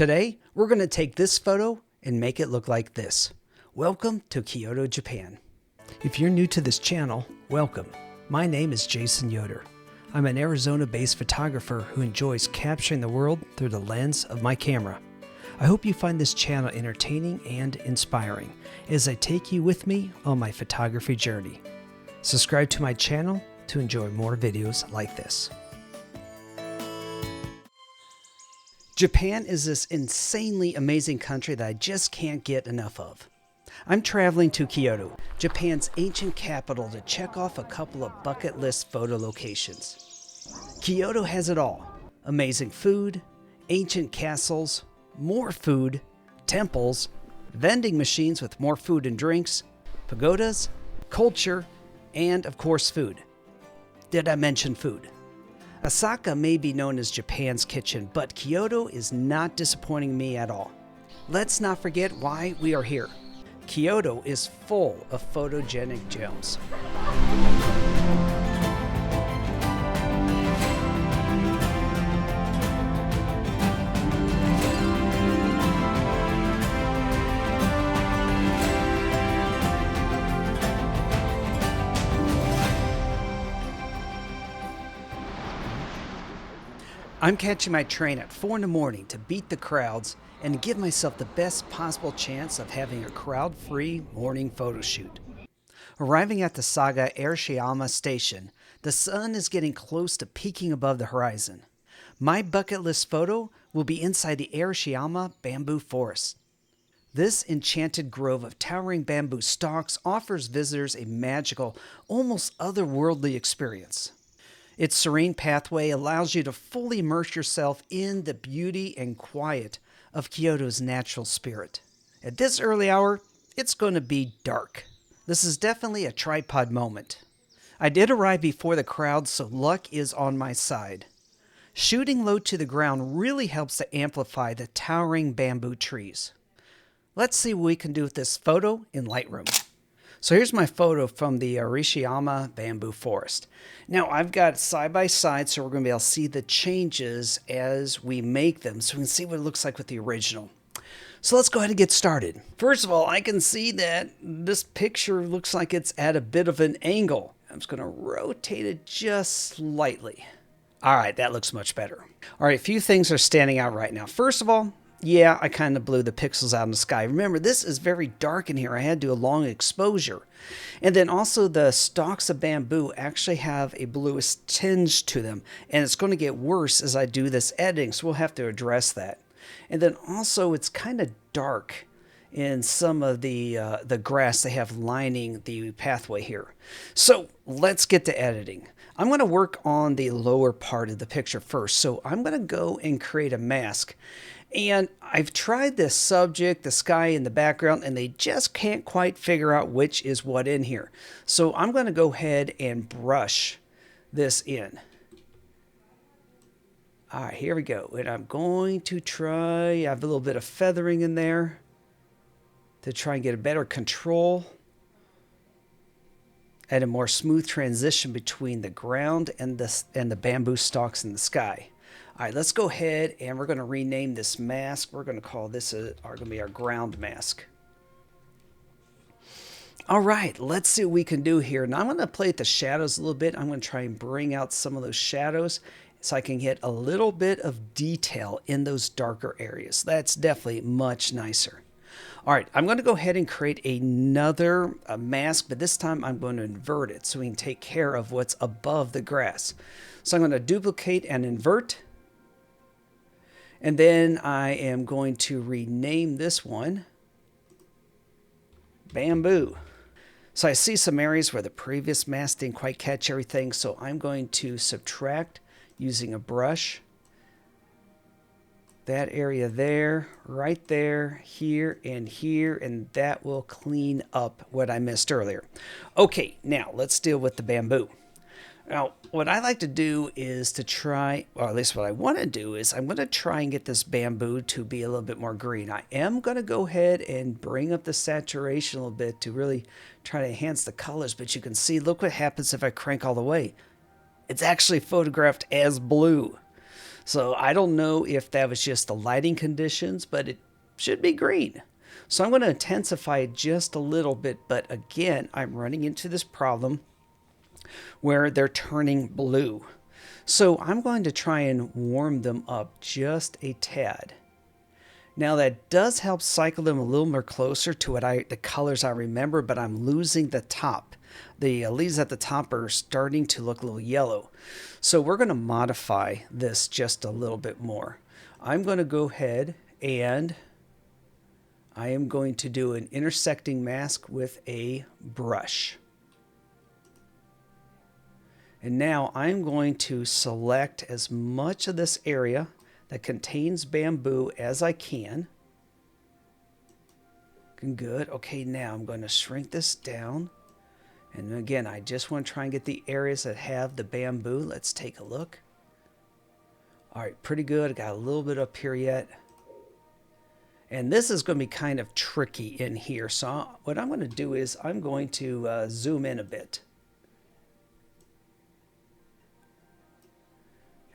Today, we're going to take this photo and make it look like this. Welcome to Kyoto, Japan. If you're new to this channel, welcome. My name is Jason Yodar. I'm an Arizona-based photographer who enjoys capturing the world through the lens of my camera. I hope you find this channel entertaining and inspiring as I take you with me on my photography journey. Subscribe to my channel to enjoy more videos like this. Japan is this insanely amazing country that I just can't get enough of. I'm traveling to Kyoto, Japan's ancient capital, to check off a couple of bucket list photo locations. Kyoto has it all: amazing food, ancient castles, more food, temples, vending machines with more food and drinks, pagodas, culture, and of course food. Did I mention food? Osaka may be known as Japan's kitchen, but Kyoto is not disappointing me at all. Let's not forget why we are here. Kyoto is full of photogenic gems. I'm catching my train at 4 in the morning to beat the crowds and to give myself the best possible chance of having a crowd-free morning photo shoot. Arriving at the Saga Arashiyama station, the sun is getting close to peaking above the horizon. My bucket list photo will be inside the Arashiyama bamboo forest. This enchanted grove of towering bamboo stalks offers visitors a magical, almost otherworldly experience. Its serene pathway allows you to fully immerse yourself in the beauty and quiet of Kyoto's natural spirit. At this early hour, it's going to be dark. This is definitely a tripod moment. I did arrive before the crowd, so luck is on my side. Shooting low to the ground really helps to amplify the towering bamboo trees. Let's see what we can do with this photo in Lightroom. So here's my photo from the Arashiyama bamboo forest. Now I've got side by side, so we're going to be able to see the changes as we make them, so we can see what it looks like with the original. So let's go ahead and get started. First of all, I can see that this picture looks like it's at a bit of an angle. I'm just going to rotate it just slightly. All right, that looks much better. All right, a few things are standing out right now. First of all, yeah, I kind of blew the pixels out in the sky. Remember, this is very dark in here. I had to do a long exposure. And then also the stalks of bamboo actually have a bluish tinge to them. And it's going to get worse as I do this editing, so we'll have to address that. And then also it's kind of dark in some of the grass they have lining the pathway here. So let's get to editing. I'm going to work on the lower part of the picture first. So I'm going to go and create a mask. And I've tried this subject, the sky in the background, and they just can't quite figure out which is what in here. So I'm going to go ahead and brush this in. All right, here we go. And I'm going to try, I have a little bit of feathering in there to try and get a better control and a more smooth transition between the ground and the bamboo stalks in the sky. All right, let's go ahead and we're going to rename this mask. We're going to call this going to be our ground mask. All right, let's see what we can do here. Now I'm going to play with the shadows a little bit. I'm going to try and bring out some of those shadows so I can get a little bit of detail in those darker areas. That's definitely much nicer. All right, I'm going to go ahead and create another mask, but this time I'm going to invert it so we can take care of what's above the grass. So I'm going to duplicate and invert. And then I am going to rename this one Bamboo. So I see some areas where the previous mask didn't quite catch everything, so I'm going to subtract using a brush. That area there, right there, here, and that will clean up what I missed earlier. Okay, now let's deal with the bamboo. Now, what I like to do is to try, or at least what I want to do is I'm going to try and get this bamboo to be a little bit more green. I am going to go ahead and bring up the saturation a little bit to really try to enhance the colors, but you can see, look what happens if I crank all the way. It's actually photographed as blue. So I don't know if that was just the lighting conditions, but it should be green. So I'm going to intensify it just a little bit, but again, I'm running into this problem where they're turning blue. So I'm going to try and warm them up just a tad. Now that does help cycle them a little more closer to the colors I remember, but I'm losing the top. The leaves at the top are starting to look a little yellow. So we're going to modify this just a little bit more. I'm going to go ahead and I am going to do an intersecting mask with a brush. And now I'm going to select as much of this area that contains bamboo as I can. Good. Okay, now I'm going to shrink this down. And again, I just want to try and get the areas that have the bamboo. Let's take a look. All right, pretty good. I got a little bit up here yet. And this is going to be kind of tricky in here. So what I'm going to do is I'm going to zoom in a bit.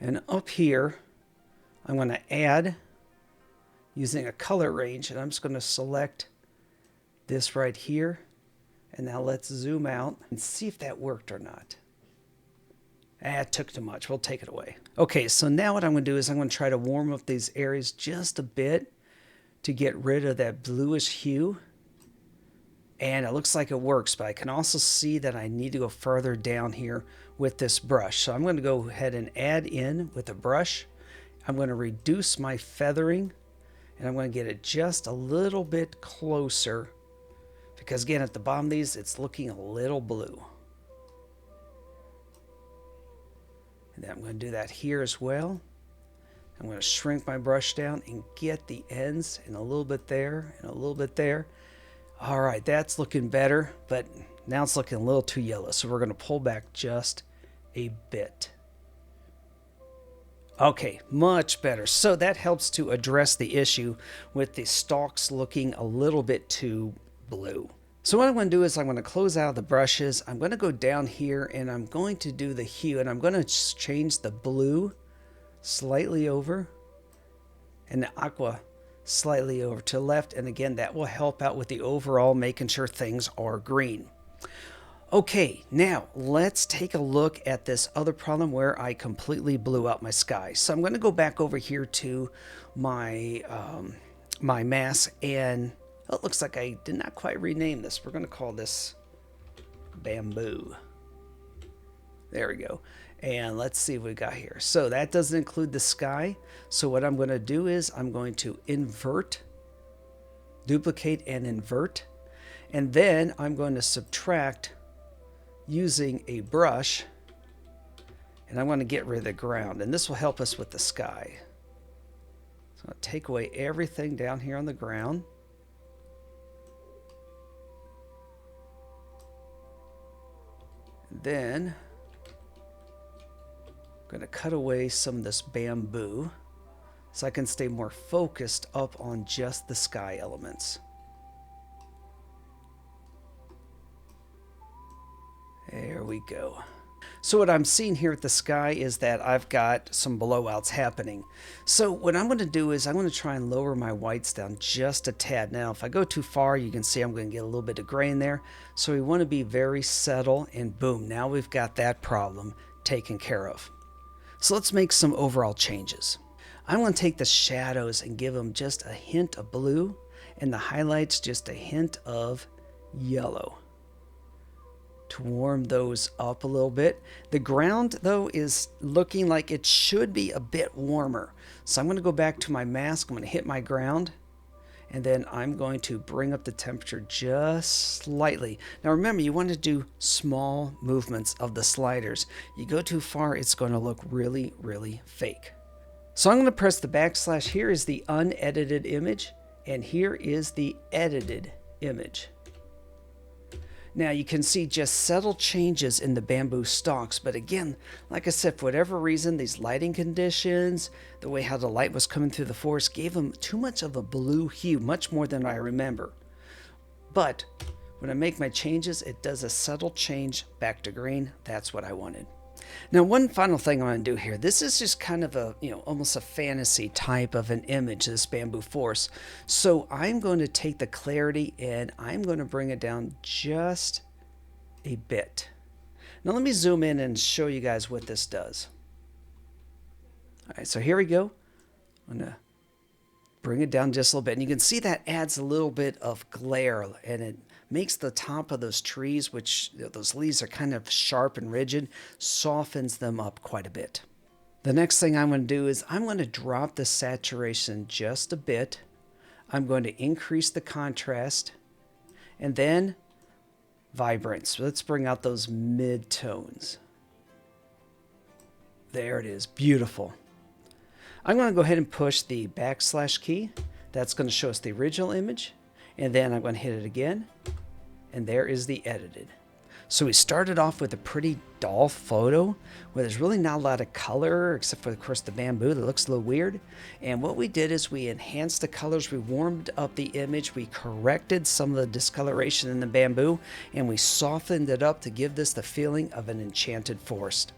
And up here, I'm going to add using a color range, and I'm just going to select this right here. And now let's zoom out and see if that worked or not. It took too much. We'll take it away. Okay, so now what I'm going to do is I'm going to try to warm up these areas just a bit to get rid of that bluish hue. And it looks like it works, but I can also see that I need to go further down here with this brush. So I'm going to go ahead and add in with a brush. I'm going to reduce my feathering, and I'm going to get it just a little bit closer because, again, at the bottom of these, it's looking a little blue. And then I'm going to do that here as well. I'm going to shrink my brush down and get the ends and a little bit there and a little bit there. All right, that's looking better, but now it's looking a little too yellow, so we're going to pull back just a bit. Okay, much better. So that helps to address the issue with the stalks looking a little bit too blue. So what I'm going to do is I'm going to close out the brushes. I'm going to go down here and I'm going to do the hue, and I'm going to change the blue slightly over and the aqua slightly over to the left. And again, that will help out with the overall making sure things are green. Okay, now let's take a look at this other problem where I completely blew out my sky. So I'm going to go back over here to my my mask, and it looks like I did not quite rename this. We're going to call this bamboo. There we go. And let's see what we got here. So that doesn't include the sky. So what I'm going to do is I'm going to invert, duplicate and invert, and then I'm going to subtract using a brush, and I'm going to get rid of the ground, and this will help us with the sky. So I'm going to take away everything down here on the ground. And then I'm going to cut away some of this bamboo so I can stay more focused up on just the sky elements. There we go. So what I'm seeing here at the sky is that I've got some blowouts happening. So what I'm going to do is I'm going to try and lower my whites down just a tad. Now if I go too far, you can see I'm going to get a little bit of gray in there. So we want to be very subtle, and boom, now we've got that problem taken care of. So let's make some overall changes. I'm going to take the shadows and give them just a hint of blue, and the highlights just a hint of yellow to warm those up a little bit. The ground, though, is looking like it should be a bit warmer. So I'm going to go back to my mask. I'm going to hit my ground, and then I'm going to bring up the temperature just slightly. Now remember, you want to do small movements of the sliders. You go too far, it's going to look really, really fake. So I'm going to press the backslash. Here is the unedited image, and here is the edited image. Now you can see just subtle changes in the bamboo stalks, but again, like I said, for whatever reason, these lighting conditions, the way how the light was coming through the forest gave them too much of a blue hue, much more than I remember. But when I make my changes, it does a subtle change back to green. That's what I wanted. Now, one final thing I'm going to do here. This is just kind of a, almost a fantasy type of an image, this bamboo forest. So I'm going to take the clarity and I'm going to bring it down just a bit. Now let me zoom in and show you guys what this does. All right, so here we go. I'm going to bring it down just a little bit. And you can see that adds a little bit of glare, and it makes the top of those trees, which those leaves are kind of sharp and rigid, softens them up quite a bit. The next thing I'm going to do is I'm going to drop the saturation just a bit. I'm going to increase the contrast and then vibrance. So let's bring out those mid-tones. There it is. Beautiful. I'm going to go ahead and push the backslash key. That's going to show us the original image. And then I'm going to hit it again. And there is the edited. So we started off with a pretty dull photo where there's really not a lot of color, except for, of course, the bamboo that looks a little weird. And what we did is we enhanced the colors, we warmed up the image, we corrected some of the discoloration in the bamboo, and we softened it up to give this the feeling of an enchanted forest.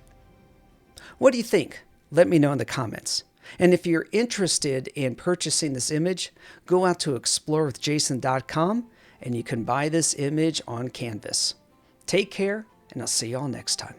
What do you think? Let me know in the comments. And if you're interested in purchasing this image, go out to explorewithjason.com and you can buy this image on canvas. Take care, and I'll see you all next time.